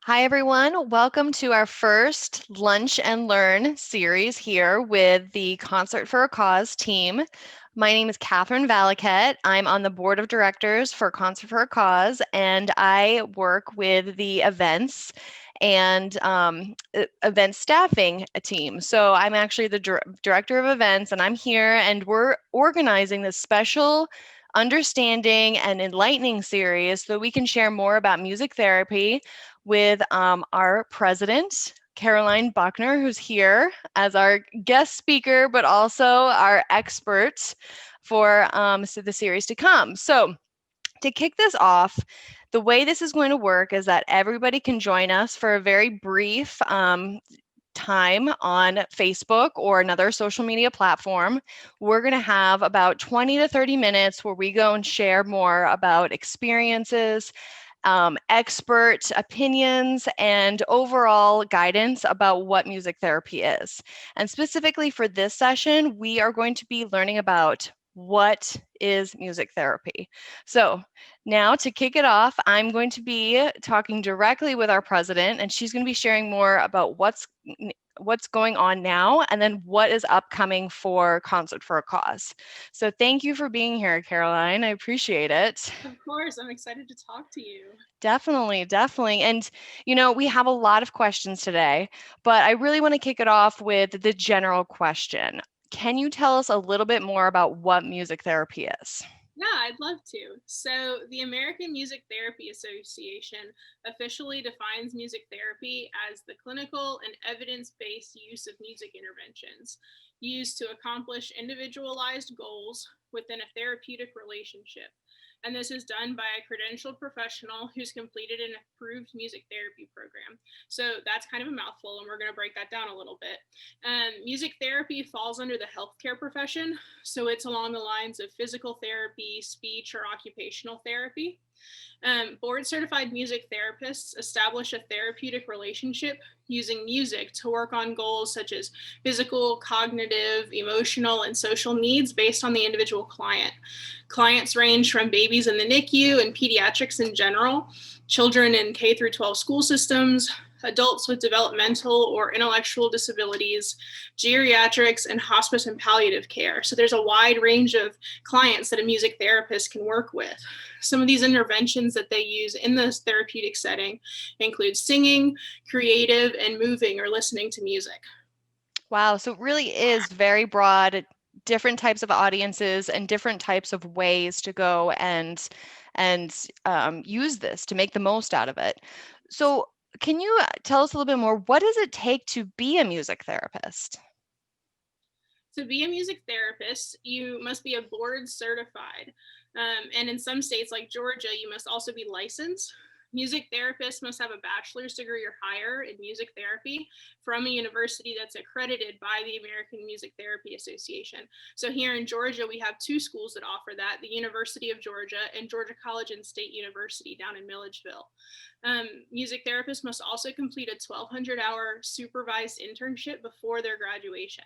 Hi, everyone. Welcome to our first Lunch and Learn series here with the Concert for a Cause team. My name is Catherine Valaket. I'm on the board of directors for Concert for a Cause, and I work with the events and event staffing team. So I'm actually the director of events, and I'm here, and we're organizing this special understanding and enlightening series so we can share more about music therapy with our president, Caroline Buckner, who's here as our guest speaker, but also our expert for the series to come. So, to kick this off, the way this is going to work is that everybody can join us for a very brief time on Facebook or another social media platform. We're going to have about 20 to 30 minutes where we go and share more about experiences, expert opinions, and overall guidance about what music therapy is. And specifically for this session, we are going to be learning about what is music therapy. So now to kick it off, I'm going to be talking directly with our president, and she's going to be sharing more about what's going on now and then what is upcoming for Concert for a Cause. So thank you for being here, Caroline. I appreciate it. Of course, I'm excited to talk to you. Definitely, definitely. And, we have a lot of questions today, but I really want to kick it off with the general question. Can you tell us a little bit more about what music therapy is? Yeah, I'd love to. So, the American Music Therapy Association officially defines music therapy as the clinical and evidence based use of music interventions used to accomplish individualized goals within a therapeutic relationship. And this is done by a credentialed professional who's completed an approved music therapy program. So, that's kind of a mouthful, and we're going to break that down a little bit. Music therapy falls under the healthcare profession, so it's along the lines of physical therapy, speech, or occupational therapy. Board certified music therapists establish a therapeutic relationship using music to work on goals such as physical, cognitive, emotional, and social needs based on the individual client. Clients range from babies in the NICU and pediatrics in general, children in K through 12 school systems, adults with developmental or intellectual disabilities, geriatrics, and hospice and palliative care. So there's a wide range of clients that a music therapist can work with. Some of these interventions that they use in this therapeutic setting include singing, creative, and moving or listening to music. Wow, so it really is very broad, different types of audiences and different types of ways to go and use this to make the most out of it. So, can you tell us a little bit more? What does it take to be a music therapist? To be a music therapist, you must be a board certified. And in some states like Georgia, you must also be licensed. Music therapists must have a bachelor's degree or higher in music therapy from a university that's accredited by the American Music Therapy Association. So here in Georgia, we have two schools that offer that, the University of Georgia and Georgia College and State University down in Milledgeville. Music therapists must also complete a 1,200-hour supervised internship before their graduation.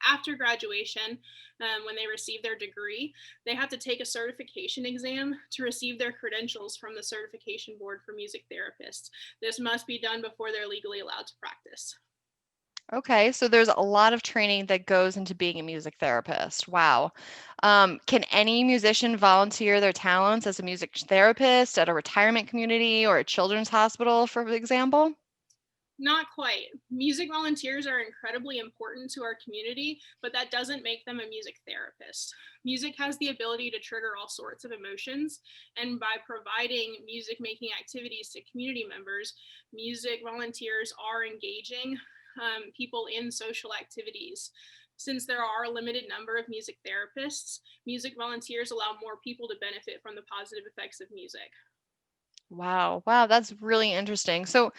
After graduation, when they receive their degree, they have to take a certification exam to receive their credentials from the Certification Board for Music Therapists. This must be done before they're legally allowed to practice. Okay, so there's a lot of training that goes into being a music therapist. Wow. Can any musician volunteer their talents as a music therapist at a retirement community or a children's hospital, for example? Not quite. Music volunteers are incredibly important to our community, but that doesn't make them a music therapist. Music has the ability to trigger all sorts of emotions, and by providing music making activities to community members, music volunteers are engaging people in social activities. Since there are a limited number of music therapists, music volunteers allow more people to benefit from the positive effects of music. Wow, wow, that's really interesting. So,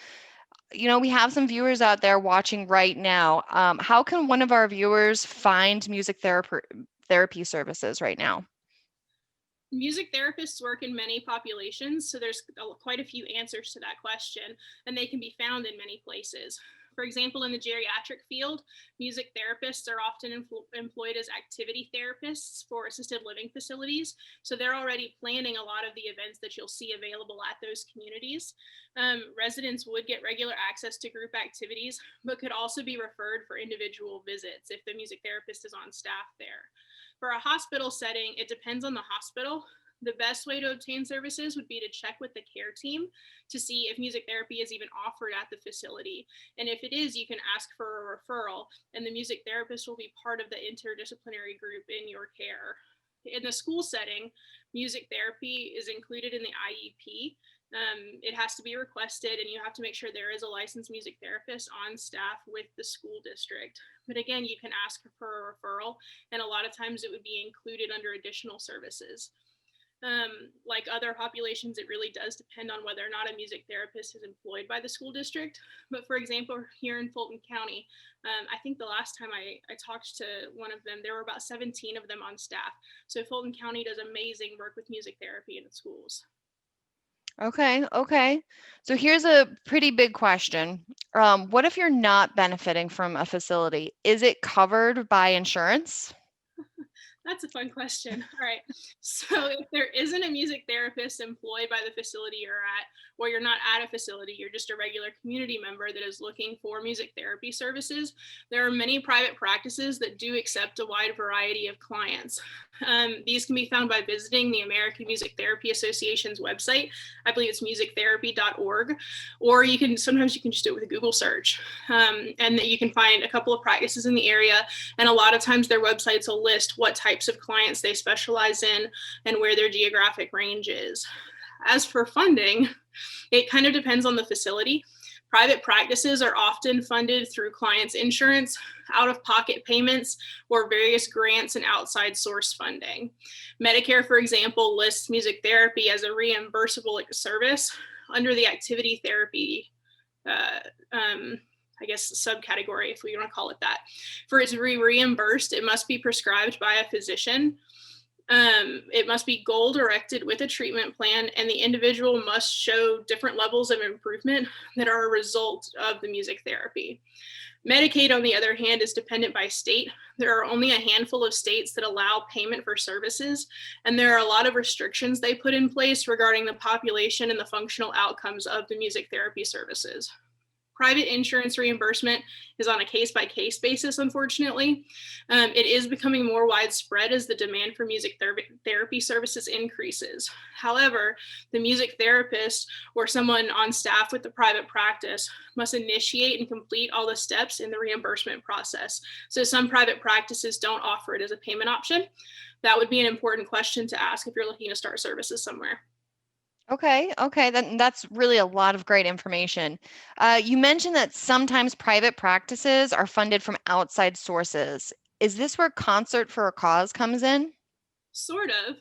we have some viewers out there watching right now. How can one of our viewers find music therapy services right now? Music therapists work in many populations, so there's quite a few answers to that question, and they can be found in many places. For example, in the geriatric field, music therapists are often employed as activity therapists for assisted living facilities. So they're already planning a lot of the events that you'll see available at those communities. Residents would get regular access to group activities, but could also be referred for individual visits if the music therapist is on staff there. For a hospital setting, it depends on the hospital. The best way to obtain services would be to check with the care team to see if music therapy is even offered at the facility. And if it is, you can ask for a referral, and the music therapist will be part of the interdisciplinary group in your care. In the school setting, music therapy is included in the IEP. It has to be requested, and you have to make sure there is a licensed music therapist on staff with the school district. But again, you can ask for a referral, and a lot of times it would be included under additional services. Like other populations, it really does depend on whether or not a music therapist is employed by the school district. But for example, here in Fulton County, I think the last time I talked to one of them, there were about 17 of them on staff. So Fulton County does amazing work with music therapy in its schools. Okay. So here's a pretty big question. What if you're not benefiting from a facility? Is it covered by insurance? That's a fun question. All right. So if there isn't a music therapist employed by the facility you're at, or you're not at a facility, you're just a regular community member that is looking for music therapy services, there are many private practices that do accept a wide variety of clients. These can be found by visiting the American Music Therapy Association's website. I believe it's musictherapy.org, or sometimes you can just do it with a Google search. And that you can find a couple of practices in the area, and a lot of times their websites will list what types of clients they specialize in and where their geographic range is. As for funding, it kind of depends on the facility. Private practices are often funded through clients' insurance, out-of-pocket payments, or various grants and outside source funding. Medicare, for example, lists music therapy as a reimbursable service under the activity therapy subcategory, if we want to call it that. For it to be reimbursed, it must be prescribed by a physician. It must be goal directed with a treatment plan, and the individual must show different levels of improvement that are a result of the music therapy. Medicaid, on the other hand, is dependent by state. There are only a handful of states that allow payment for services, and there are a lot of restrictions they put in place regarding the population and the functional outcomes of the music therapy services. Private insurance reimbursement is on a case-by-case basis, unfortunately. It is becoming more widespread as the demand for music therapy services increases. However, the music therapist or someone on staff with the private practice must initiate and complete all the steps in the reimbursement process. So some private practices don't offer it as a payment option. That would be an important question to ask if you're looking to start services somewhere. Okay. That's really a lot of great information. You mentioned that sometimes private practices are funded from outside sources. Is this where Concert for a Cause comes in? Sort of.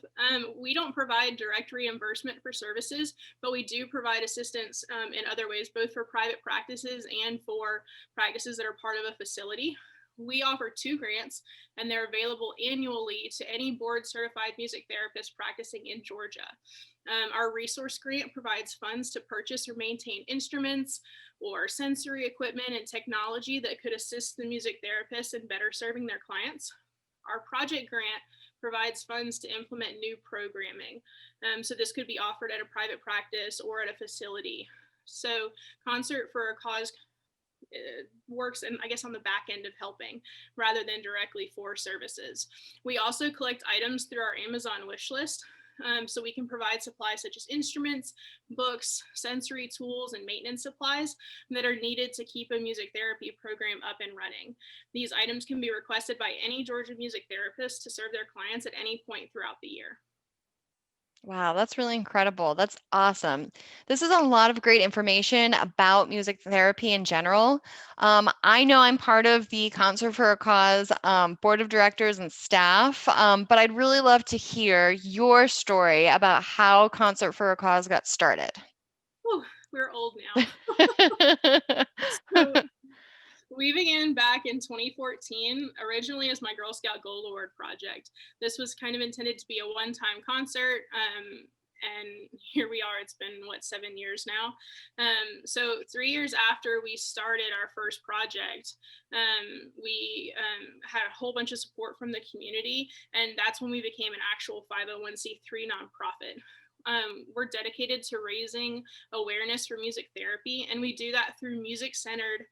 We don't provide direct reimbursement for services, but we do provide assistance in other ways, both for private practices and for practices that are part of a facility. We offer 2 grants, and they're available annually to any board certified music therapist practicing in Georgia. Our resource grant provides funds to purchase or maintain instruments or sensory equipment and technology that could assist the music therapists in better serving their clients. Our project grant provides funds to implement new programming. So this could be offered at a private practice or at a facility. So Concert for a Cause works, and I guess on the back end of helping rather than directly for services. We also collect items through our Amazon wish list. So we can provide supplies such as instruments, books, sensory tools, and maintenance supplies that are needed to keep a music therapy program up and running. These items can be requested by any Georgia music therapist to serve their clients at any point throughout the year. Wow, that's really incredible. That's awesome. This is a lot of great information about music therapy in general. I know I'm part of the Concert for a Cause board of directors and staff, but I'd really love to hear your story about how Concert for a Cause got started. Whew, we're old now. So we began back in 2014, originally as my Girl Scout Gold Award project. This was kind of intended to be a one-time concert. and here we are. It's been 7 years now. So 3 years after we started our first project, we had a whole bunch of support from the community, and that's when we became an actual 501c3 nonprofit. We're dedicated to raising awareness for music therapy, and we do that through music-centered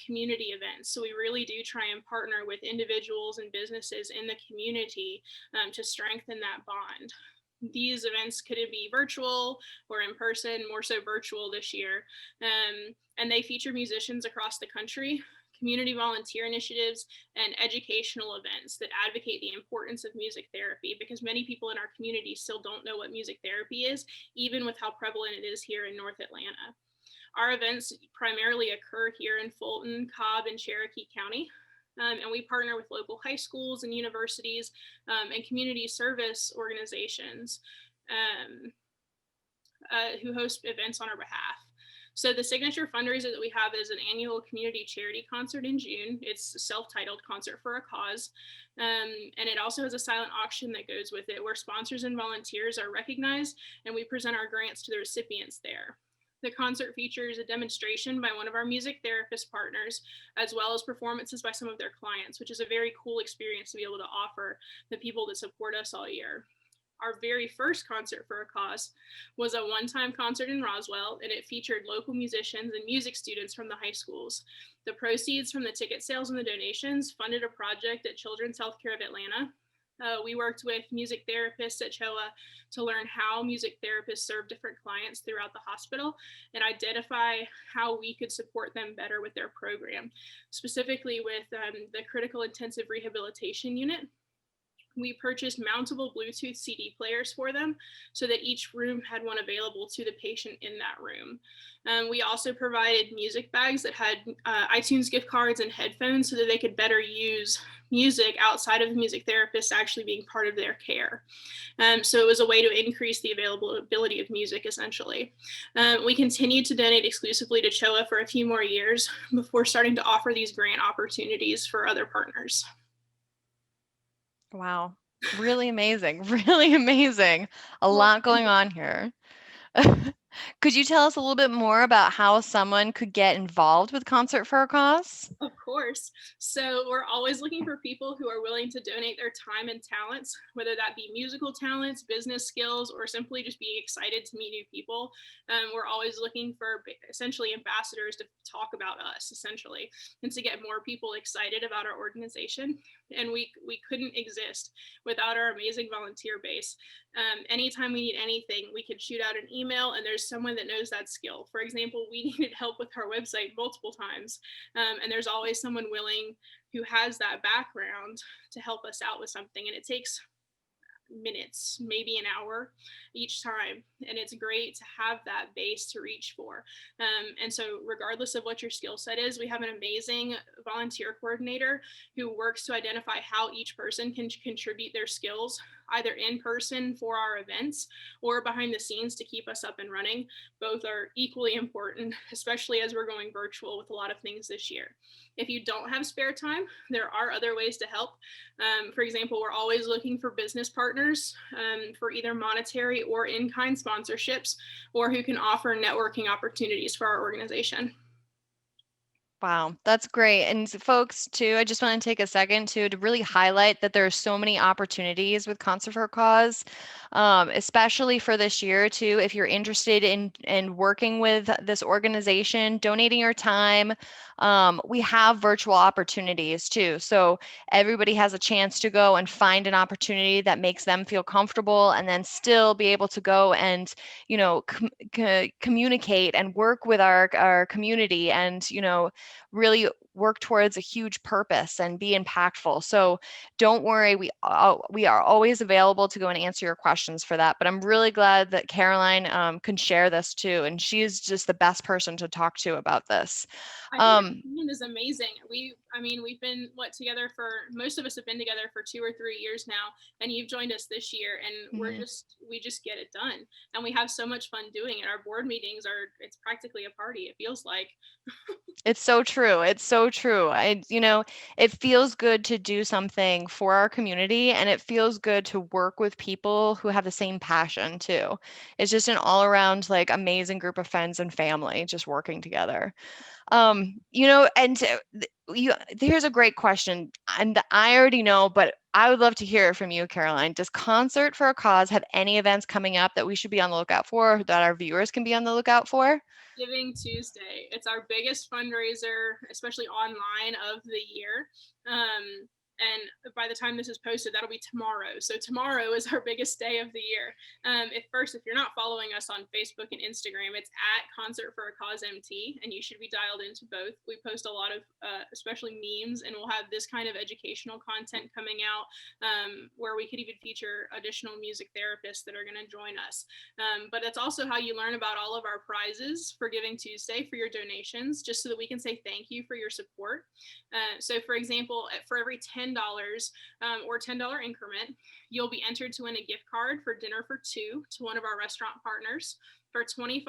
community events. So we really do try and partner with individuals and businesses in the community to strengthen that bond. These events could be virtual or in person, more so virtual this year. And they feature musicians across the country, community volunteer initiatives, and educational events that advocate the importance of music therapy, because many people in our community still don't know what music therapy is, even with how prevalent it is here in North Atlanta. Our events primarily occur here in Fulton, Cobb, and Cherokee County. And we partner with local high schools and universities and community service organizations who host events on our behalf. So the signature fundraiser that we have is an annual community charity concert in June. It's self-titled Concert for a Cause. And it also has a silent auction that goes with it, where sponsors and volunteers are recognized, and we present our grants to the recipients there. The concert features a demonstration by one of our music therapist partners, as well as performances by some of their clients, which is a very cool experience to be able to offer the people that support us all year. Our very first Concert for a Cause was a one-time concert in Roswell, and it featured local musicians and music students from the high schools. The proceeds from the ticket sales and the donations funded a project at Children's Healthcare of Atlanta. We worked with music therapists at CHOA to learn how music therapists serve different clients throughout the hospital and identify how we could support them better with their program, specifically with the critical intensive rehabilitation unit. We purchased mountable Bluetooth CD players for them so that each room had one available to the patient in that room. We also provided music bags that had iTunes gift cards and headphones so that they could better use music outside of the music therapist actually being part of their care. So it was a way to increase the availability of music, essentially. We continued to donate exclusively to CHOA for a few more years before starting to offer these grant opportunities for other partners. Wow. Really amazing. Really amazing. A lot going on here. Could you tell us a little bit more about how someone could get involved with Concert for a Cause? Of course. So we're always looking for people who are willing to donate their time and talents, whether that be musical talents, business skills, or simply just being excited to meet new people. We're always looking for essentially ambassadors to talk about us, essentially, and to get more people excited about our organization. And we couldn't exist without our amazing volunteer base. Anytime we need anything, we can shoot out an email and there's someone that knows that skill. For example, we needed help with our website multiple times, and there's always someone willing who has that background to help us out with something. And it takes minutes, maybe an hour each time. And it's great to have that base to reach for. And so regardless of what your skill set is, we have an amazing volunteer coordinator who works to identify how each person can contribute their skills, either in person for our events or behind the scenes to keep us up and running. Both are equally important, especially as we're going virtual with a lot of things this year. If you don't have spare time, there are other ways to help. For example, we're always looking for business partners for either monetary or in-kind sponsorships, or who can offer networking opportunities for our organization. Wow, that's great. And folks, too, I just want to take a second to really highlight that there are so many opportunities with Concert for a Cause, especially for this year, too. If you're interested in working with this organization, donating your time, we have virtual opportunities, too. So everybody has a chance to go and find an opportunity that makes them feel comfortable and then still be able to go and, communicate and work with our community and, really work towards a huge purpose and be impactful. So don't worry, we are always available to go and answer your questions for that. But I'm really glad that Caroline can share this too, and she's just the best person to talk to about this. I think your is amazing. We've been together for, most of us have been together for 2 or 3 years now, and you've joined us this year, and we just get it done, and we have so much fun doing it. Our board meetings it's practically a party. It feels like. It's so true. It's so so true. It feels good to do something for our community, and it feels good to work with people who have the same passion too. It's just an all around like amazing group of friends and family just working together. Here's a great question, and I already know, but I would love to hear it from you, Caroline. Does Concert for a Cause have any events coming up that we should be on the lookout for, that our viewers can be on the lookout for? Giving Tuesday. It's our biggest fundraiser, especially online, of the year. And by the time this is posted, that'll be tomorrow. So tomorrow is our biggest day of the year. If you're not following us on Facebook and Instagram, it's at Concert for a Cause MT, and you should be dialed into both. We post a lot of, especially memes, and we'll have this kind of educational content coming out, where we could even feature additional music therapists that are going to join us. But that's also how you learn about all of our prizes for Giving Tuesday for your donations, just so that we can say thank you for your support. So, for example, for every $10 or $10 increment, you'll be entered to win a gift card for dinner for two to one of our restaurant partners. For $25,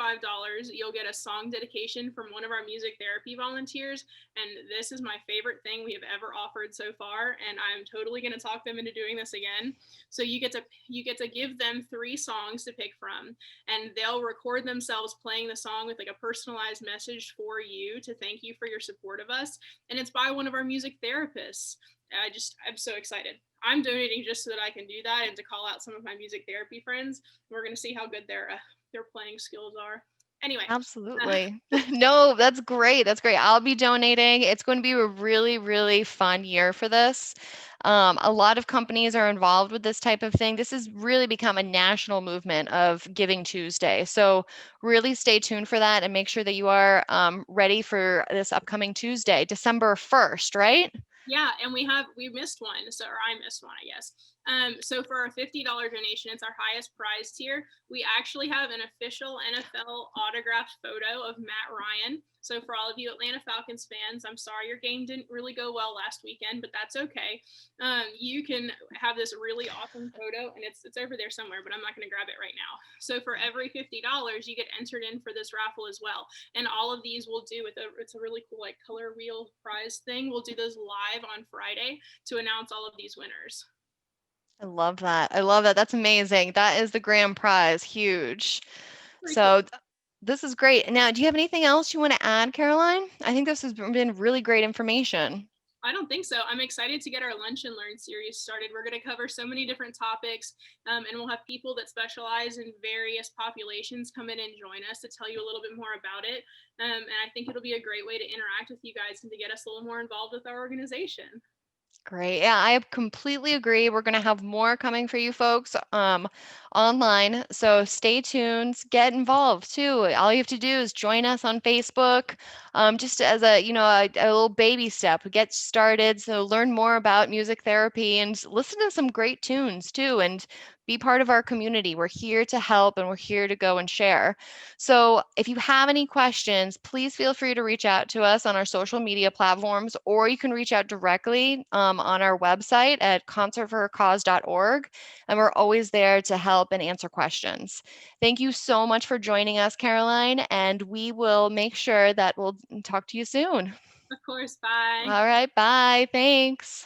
you'll get a song dedication from one of our music therapy volunteers. And this is my favorite thing we have ever offered so far. And I'm totally going to talk them into doing this again. So you get to give them 3 songs to pick from, and they'll record themselves playing the song with like a personalized message for you to thank you for your support of us. And it's by one of our music therapists. I'm so excited. I'm donating just so that I can do that and to call out some of my music therapy friends. We're going to see how good their playing skills are. Anyway. Absolutely. No, that's great. That's great. I'll be donating. It's going to be a really, really fun year for this. A lot of companies are involved with this type of thing. This has really become a national movement of Giving Tuesday. So really stay tuned for that and make sure that you are ready for this upcoming Tuesday, December 1st, right? Yeah, and we missed one, so or I missed one, I guess. So for our $50 donation, it's our highest prize tier. We actually have an official NFL autographed photo of Matt Ryan. So for all of you Atlanta Falcons fans, I'm sorry your game didn't really go well last weekend, but that's okay. You can have this really awesome photo, and it's over there somewhere, but I'm not going to grab it right now. So for every $50, you get entered in for this raffle as well. And all of these we'll do it's a really cool like color wheel prize thing. We'll do those live on Friday to announce all of these winners. I love that. I love that. That's amazing. That is the grand prize. Huge. Pretty cool. So this is great. Now, do you have anything else you want to add, Caroline? I think this has been really great information. I don't think so. I'm excited to get our Lunch and Learn series started. We're going to cover so many different topics, and we'll have people that specialize in various populations come in and join us to tell you a little bit more about it. And I think it'll be a great way to interact with you guys and to get us a little more involved with our organization. Great. Yeah, I completely agree. We're going to have more coming for you folks online. So stay tuned, get involved too. All you have to do is join us on Facebook, just as a little baby step. Get started. So learn more about music therapy and listen to some great tunes too, and be part of our community. We're here to help and we're here to go and share. So if you have any questions, please feel free to reach out to us on our social media platforms, or you can reach out directly on our website at concertforacause.org. And we're always there to help and answer questions. Thank you so much for joining us, Caroline, and we will make sure that we'll talk to you soon. Of course, bye. All right, bye. Thanks.